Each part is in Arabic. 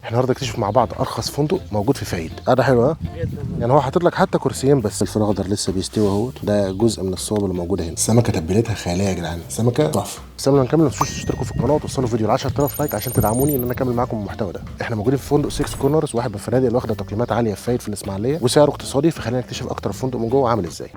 احنا النهارده نكتشف مع بعض ارخص فندق موجود في فايد. قاعده حلوه جدا، يعني هو حاطط لك حتى كرسيين بس. الفول الاخضر لسه بيستوي اهوت، ده جزء من الصوب اللي موجوده هنا. السمكه تتبيلتها خياليه يا جدعان، سمكه تحفه. بس قبل ما نكمل ما تنسوش تشتركوا في القناه وتوصلوا الفيديو ل 10000 لايك عشان تدعموني ان انا اكمل معاكم المحتوى ده. احنا موجودين في فندق 6 كورنرز، واحد من الفنادق اللي واخده تقييمات عاليه في فايد في الاسماعيليه وسعره اقتصادي، فخلينا نكتشف اكتر الفندق من جوه عامل ازاي.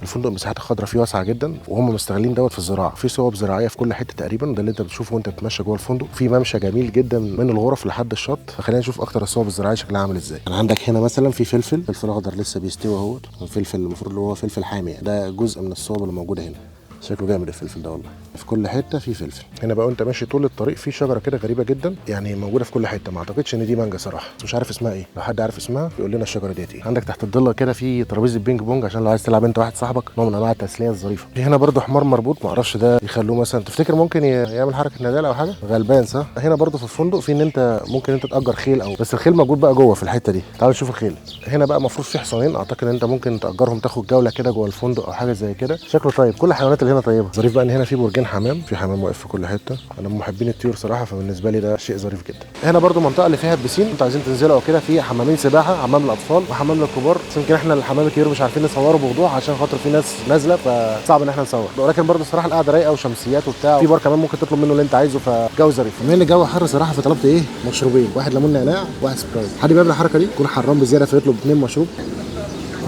الفندق مساحته الخضراء فيه واسعه جدا، وهم مستغلين دوت في الزراعه، في صوب زراعيه في كل حته تقريبا، وده اللي انت بتشوفه وانت بتتمشى جوه الفندق. في ممشى جميل جدا من الغرف لحد الشط، فخلينا نشوف اكتر الصوب الزراعيه شكلها عامل ازاي. انا عندك هنا مثلا في فلفل اخضر لسه بيستوي اهوت، الفلفل المفروض اللي هو فلفل حامي، ده جزء من الصوب اللي موجوده هنا. شكله جامد الفلفل ده والله، في كل حته في فلفل. هنا بقى وانت ماشي طول الطريق في شجره كده غريبه جدا، يعني موجوده في كل حته، ما اعتقدش ان دي مانجا صراحه، مش عارف اسمها ايه. لو حد عارف اسمها يقول لنا الشجره ديت ايه. عندك تحت الضله كده في ترابيزه بينج بونج عشان لو عايز تلعب انت واحد صاحبك، نوع من انواع التسليه الظريفه. في هنا برده حمار مربوط، ما اعرفش ده يخلوه مثلا، تفتكر ممكن يعمل حركه ندالة او حاجه؟ غلبان صح. هنا برده في الفندق في ان انت ممكن انت تاجر خيل، او بس الخيل موجود بقى جوه في الحته دي. تعالوا نشوف الخيل. هنا بقى المفروض في حصانين، اعتقد ان انت ممكن تاجرهم تاخد جوله كده جوه الفندق او حاجه زي كده. شكله طيب، كل الحيوانات اللي هنا طيبه. ظريف بقى ان هنا في برجين حمام، في حمام واقف في كل حته. انا من محبين الطيور صراحه، فبالنسبه لي ده شيء ظريف جدا. هنا برده منطقه اللي فيها البسين، انتوا عايزين تنزلوا او كده، في حمامين سباحه، حمام للاطفال وحمام للكبار. بس يمكن احنا الحمام الكبير مش عارفين نصوره بوضوح عشان خاطر في ناس نازله، فصعب ان احنا نصور، ولكن برده الصراحه القعده رايقه وشمسيات وبتاع. في بار كمان ممكن تطلب منه اللي انت عايزه، فجو ظريف. بما ان الجو حر صراحه فطلبت ايه؟ مشروبين، واحد ليمون نعناع وواحد سبرايت. حد بيعمل الحركه دي يكون حرام بزياده فيطلب 2 مشروب.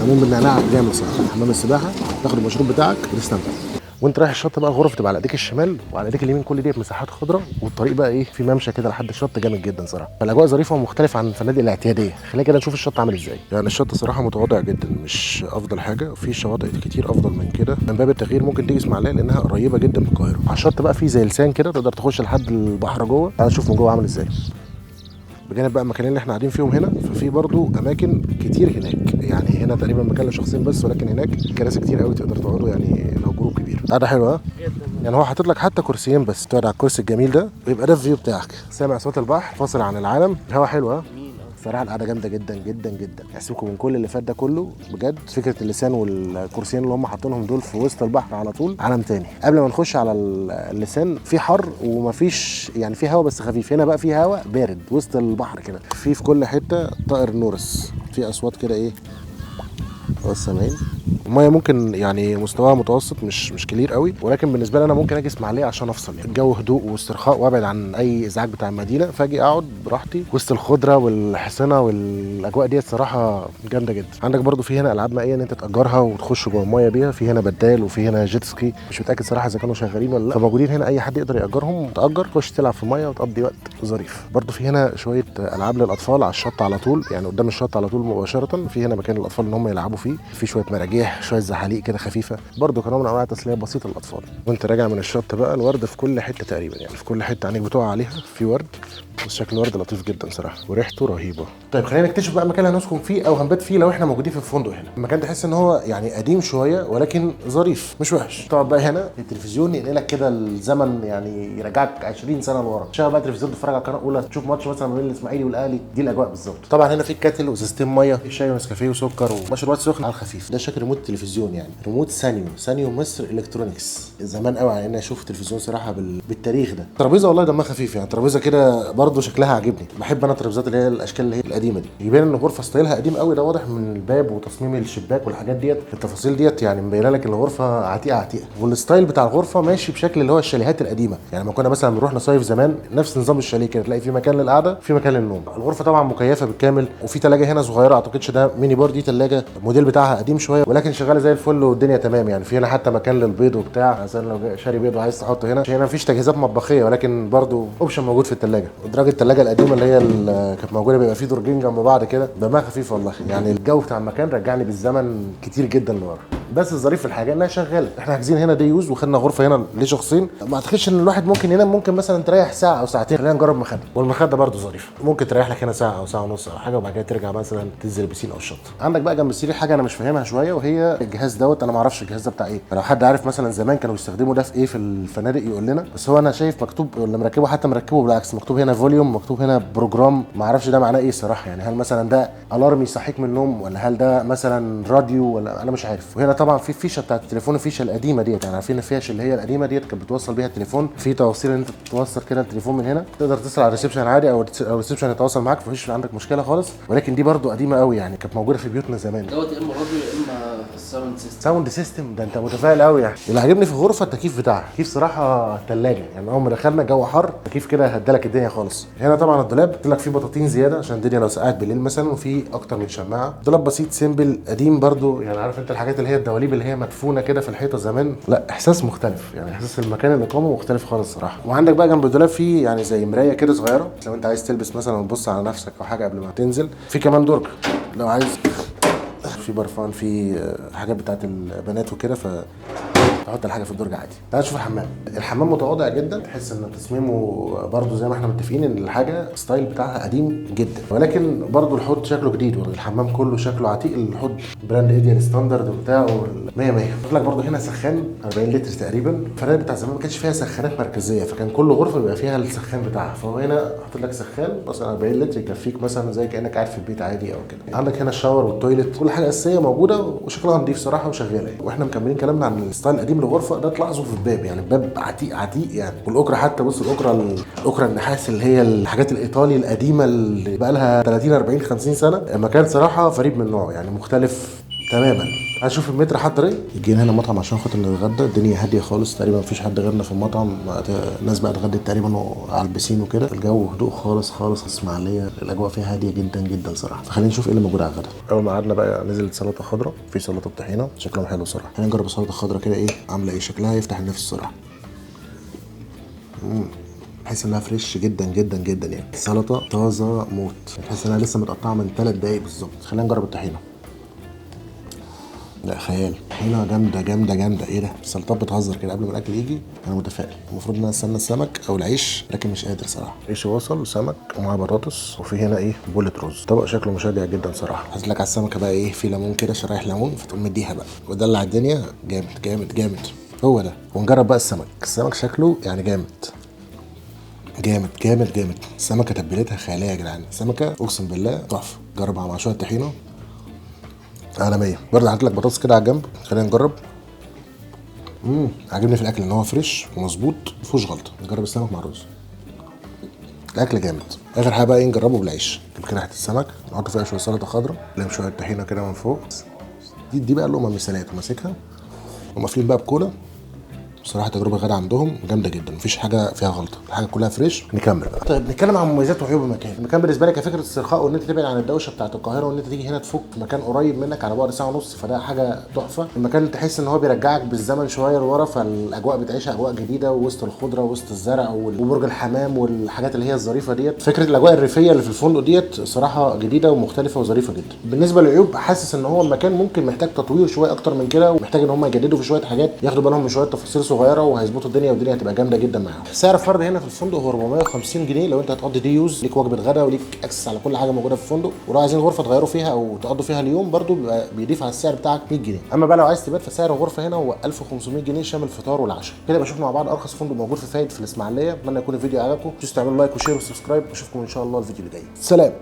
ليمون بالنعناع جامد صراحه. حمام السباحه تاخد المشروب بتاعك وتستمتع. وانت رايح الشط بقى الغرف تبقى على ايديك الشمال وعلى ايديك اليمين، كل ديت مساحات خضراء، والطريق بقى ايه في ممشى كده لحد الشط جامد جدا صراحه. فالاجواء ظريفه ومختلفه عن الفنادق الاعتياديه. خلينا كده نشوف الشط عامل ازاي. يعني الشط صراحه متواضع جدا، مش افضل حاجه، في شواطئ كتير افضل من كده. من باب التغيير ممكن تيجي اسماعيليه لانها قريبه جدا من القاهره. على الشط بقى في زي لسان كده تقدر تخش لحد البحر جوه. تعال نشوف من جوه عامل ازاي. بجانب بقى المكانين اللي احنا قاعدين فيهم هنا، ففي برضو اماكن كتير هناك. يعني هنا تقريبا مكان لشخصين بس، ولكن هناك كراسي كتير قوي تقدر تقعدوا، يعني لو جروب كبير. قاعده حلوه جدا، يعني هو حاطط لك حتى كرسيين بس، تقعد على الكرسي الجميل ده ويبقى ده الفيو بتاعك، سامع صوت البحر فاصل عن العالم. هوا حلوه صراحه، القعده جامده جدا جدا جدا. يحسبكم من كل اللي فات ده كله بجد. فكره اللسان والكرسيين اللي هم حاطينهم دول في وسط البحر على طول عالم تاني. قبل ما نخش على اللسان، في حر ومفيش يعني، في هوا بس خفيف. هنا بقى في هوا بارد وسط البحر كده. في كل حته طائر نورس، في اصوات كده ايه سامعين. الميه ممكن يعني مستواها متوسط، مش كبير قوي، ولكن بالنسبه لي انا ممكن اجي اسماعيليه عشان افصل. يعني الجو هدوء واسترخاء وابعد عن اي ازعاج بتاع المدينه، فاجي اقعد براحتي وسط الخضره والحصنه والاجواء دي الصراحه جامده جدا. عندك برضو في هنا العاب مائيه ان انت تاجرها وتخش جوه الميه بيها. في هنا بدال وفي هنا جيت سكي، مش متاكد صراحه اذا كانوا شغالين ولا لا، فموجودين هنا، اي حد يقدر ياجرهم. تاجر تخش تلعب في الميه وتقضي وقت ظريف. برضو في هنا شويه العاب للاطفال على الشط على طول، يعني قدام الشط على طول مباشره. في هنا مكان للاطفال ان هم يلعبوا فيه، في شويه مراجيح، شويه زحاليق كده خفيفه، برضو كنوع من انواع التسليه بسيطه للاطفال. وانت راجع من الشط بقى الورد في كل حته تقريبا، يعني في كل حته عينيك بتقع عليها في ورد، بس شكل الورد لطيف جدا صراحه وريحته رهيبه. طيب خلينا نكتشف بقى المكان اللي هنسكن فيه او هنبات فيه لو احنا موجودين في الفندق هنا. المكان ده تحس ان هو يعني قديم شويه ولكن ظريف مش وحش. تقعد بقى هنا التلفزيون ينقلك كده الزمن، يعني يرجعك 20 سنه لورا. شغل بقى التلفزيون تتفرج على قناه اولى، تشوف ماتش مثلا ما بين الاسماعيلي والاهلي، دي الاجواء بالظبط. طبعا هنا في كاتل وسيستم ميه، شاي ونسكافيه وسكر ومشروبات سخنه على الخفيف. ده شكل ريموت التلفزيون، يعني ريموت سانيو مصر الكترونكس. زمان قوي على اني اشوف تلفزيون صراحه بالتاريخ ده. ترابيزه والله دمها خفيف، يعني ترابيزه كده برضو شكلها عاجبني. بحب انا الترابيزات اللي هي الاشكال اللي هي القديمه دي، يبان ان الغرفه ستايلها قديم قوي. ده واضح من الباب وتصميم الشباك والحاجات ديت، التفاصيل ديت يعني مبينه لك ان الغرفه عتيقه. والستايل بتاع الغرفه ماشي بشكل اللي هو الشاليهات القديمه. يعني لما كنا مثلا بنروح نصيف زمان نفس نظام الشاليه كده، تلاقي في مكان للقعده في مكان للنوم. الغرفه طبعا مكيفه بالكامل، وفي ثلاجه هنا صغيره، اعتقدش ده ميني بار، دي ثلاجه الموديل بتاعها قديم شويه ولكن شغاله زي الفل والدنيا تمام. يعني في هنا حتى مكان للبيض وبتاع، مثلا لو شاري بيض وعايز تحطه هنا. هنا مفيش تجهيزات مطبخيه ولكن برضو اوبشن موجود في الثلاجه. ودراج الثلاجه القديمه اللي هي كانت موجوده بيبقى فيه درجين جنب بعض كده، دمها خفيف والله. يعني الجو بتاع المكان رجعني بالزمن كتير جدا لورا. بس الظريف في الحاجه انها شغاله. احنا حاجزين هنا دي يوز وخدنا غرفه هنا لشخصين. ما اعتقدش ان الواحد ممكن ينام، ممكن مثلا تريح ساعه او ساعتين. خلينا نجرب مخده، والمخده برده ظريفه، ممكن تريح لك هنا ساعه او ساعه ونص او حاجه، وبعد كده ترجع مثلا تنزل البسين او الشط. عندك بقى جنب السرير حاجه انا مش فاهمها شويه، وهي الجهاز دوت. انا ما اعرفش الجهاز ده بتاع ايه، لو حد عارف مثلا زمان كانوا بيستخدموا ده في ايه في الفنادق يقول لنا. بس هو انا شايف مكتوب ولا مركبه، حتى مركبه بالعكس، مكتوب هنا فوليوم، مكتوب هنا بروجرام. ما اعرفش ده معناه ايه الصراحه. يعني هل مثلا ده الارم يصحيك من النوم، ولا هل ده مثلا راديو، ولا انا مش عارف. وهنا طبعا طبعا في الفيشه بتاعت التليفون، الفيشه القديمه ديت، يعني عارفين الفيش اللي هي القديمه ديت كانت بتوصل بيها التليفون، في توصيل ان انت توصل كده التليفون من هنا، تقدر تتصل على الريسبشن عادي او الريسبشن يتواصل معاك، مفيش عندك مشكله خالص. ولكن دي برده قديمه قوي يعني، كانت موجوده في بيوتنا زمان. دوت يا اما راديو يا اما الساوند سيستم. ساوند سيستم، ده انت متفائل قوي يعني. اللي عاجبني في الغرفه التكييف بتاعها، التكييف صراحه ثلاجه يعني، اول ما دخلنا جو حر التكييف كده هدالك الدنيا خالص. هنا طبعا الدولاب قلت لك فيه بطاطين زياده عشان الدنيا لو سقعت بالليل مثلا، وفي اكتر من شماعه. دولاب بسيط سيمبل قديم برده يعني، عارف انت الحاجات اللي هي الدواليب اللي هي مدفونه كده في الحيطه زمان، لا احساس مختلف يعني، احساس المكان الاقامه مختلف خالص صراحه. وعندك بقى جنب الدولاب فيه يعني زي مرايه كده صغيره، لو انت عايز تلبس مثلا وتبص على نفسك او حاجه قبل ما تنزل. في كمان درج لو عايز، في برفان، في حاجات بتاعت البنات وكده، تحط الحاجه في الدرج عادي. تعال نشوف الحمام. الحمام متواضع جدا، تحس ان تصميمه برده زي ما احنا متفقين ان الحاجه الستايل بتاعها قديم جدا، ولكن برده الحوض شكله جديد، والحمام كله شكله عتيق. الحوض براند ايديال ستاندرد وبتاع 100 100. قلت لك برده هنا سخان 40 لتر تقريبا. الفنادق بتاع زمان ما كانش فيها سخانات مركزيه، فكان كل غرفه بيبقى فيها السخان بتاعها، فهو هنا حاطط لك سخان مثلا 40 لتر يكفيك مثلا زي كانك قاعد في البيت عادي او كده. عندك هنا الشاور والتويلت، كل حاجه اساسيه موجوده وشكلها نظيف صراحه وشغاله. واحنا مكملين كلامنا عن الستايل القديم للغرفه ده، تلاحظوا في الباب يعني، الباب عتيق عتيق يعني. والاكره حتى، بص الاكره النحاس اللي هي الحاجات الايطالي القديمه اللي بقى لها 30 40 50 سنه. المكان صراحه فريد من نوعه يعني، مختلف تماما. هنشوف المتر حضر ايه. جينا هنا مطعم عشان خاطر نتغدى، الدنيا هاديه خالص تقريبا، مفيش حد غيرنا في المطعم. الناس بقى اتغدت تقريبا على البسين وكده، الجو هدوء خالص خالص. اسماعيليه الاجواء فيها هاديه جدا جدا صراحه. فخلينا نشوف ايه اللي موجود على الغدا. اول ما قعدنا بقى نزلت سلطه خضراء، في سلطه طحينه شكلهم حلو صراحه. خلينا نجرب السلطه الخضراء كده ايه عامله ايه، شكلها يفتح النفس الصراحه. بحس انها فريش جدا جدا جدا يعني، السلطه طازه موت، بحس انها لسه متقطعه من 3 دقايق بالظبط. خلينا نجرب الطحينه. لا خيال، طحينه جامده جامده جامده. ايه ده، السلطات بتهزر كده قبل ما الاكل يجي. انا متفائل، المفروض ان انا استنى السمك او العيش، لكن مش قادر صراحه. عيش وصل وسمك ومعاه بطاطس، وفي هنا ايه بولة رز. طبق شكله مشجع جدا صراحه. حاسس لك على السمكه بقى ايه، في ليمون كده، شرايح ليمون، فتقوم مديها بقى ودلع الدنيا. جامد جامد جامد هو ده. ونجرب بقى السمك شكله يعني جامد جامد جامد جامد. السمكه تتبيلتها خياليه يا جدعان، السمكه اقسم بالله تحفه. جربها مع شويه طحينه عالميه. برضه حاطط لك بطاطس كده على الجنب. خلينا نجرب. عاجبني في الاكل ان هو فريش ومظبوط، مفيهوش غلطه. نجرب السمك مع الرز، الاكل جامد. اخر حاجه بقى ايه، نجربه بالعيش. نجيب كده حته السمك، نحط فيها شويه سلطه خضراء، نلم شويه طحينه كده من فوق. دي بقى اللقمه المثاليه، وماسكها ومقفلين بقى بكولا. بصراحه تجربه غدا عندهم جامده جدا، مفيش حاجه فيها غلطه، الحاجه كلها فريش. نكمل بقى. طيب نتكلم عن مميزات وعيوب المكان بالنسبه لي كفكره استرخاء، وان انت تبعد عن الدوشه بتاعه القاهره، وان انت تيجي هنا تفك مكان قريب منك على بعد ساعه ونص، فده حاجه تحفه. المكان تحس ان هو بيرجعك بالزمن شويه لورا، فالاجواء بتعيشها اجواء جديده، وسط الخضره وسط الزرع وبرج الحمام والحاجات اللي هي الظريفه ديت. فكره الاجواء الريفيه اللي في الفندق ديت صراحه جديده ومختلفه وظريفه جدا. بالنسبه للعيوب، حاسس ان هو المكان ممكن محتاج تطوير شويه اكتر من كده، ومحتاج ان هم يجددوا في شويه حاجات، ياخدوا بالهم من شويه تفاصيل صغيره، وهيظبطوا الدنيا، والدنيا هتبقى جامده جدا معاهم. سعر الفرد هنا في الفندق هو 450 جنيه. لو انت هتقضي دي يوز، ليك وجبه غدا وليك اكسس على كل حاجه موجوده في الفندق. ولو عايزين غرفه تغيروا فيها او تقضوا فيها اليوم، برده بيبقى بيضيف على السعر بتاعك 100 جنيه. اما بقى لو عايز تبات، فسعر الغرفه هنا هو 1500 جنيه شامل الفطار والعشاء. كده يبقى شفنا مع بعض ارخص فندق موجود في فايد في الاسماعيليه. اتمنى يكون الفيديو عجبكم، تنسوا تعملوا لايك وشير وسبسكرايب، واشوفكم ان شاء الله الفيديو اللي جاي. سلام.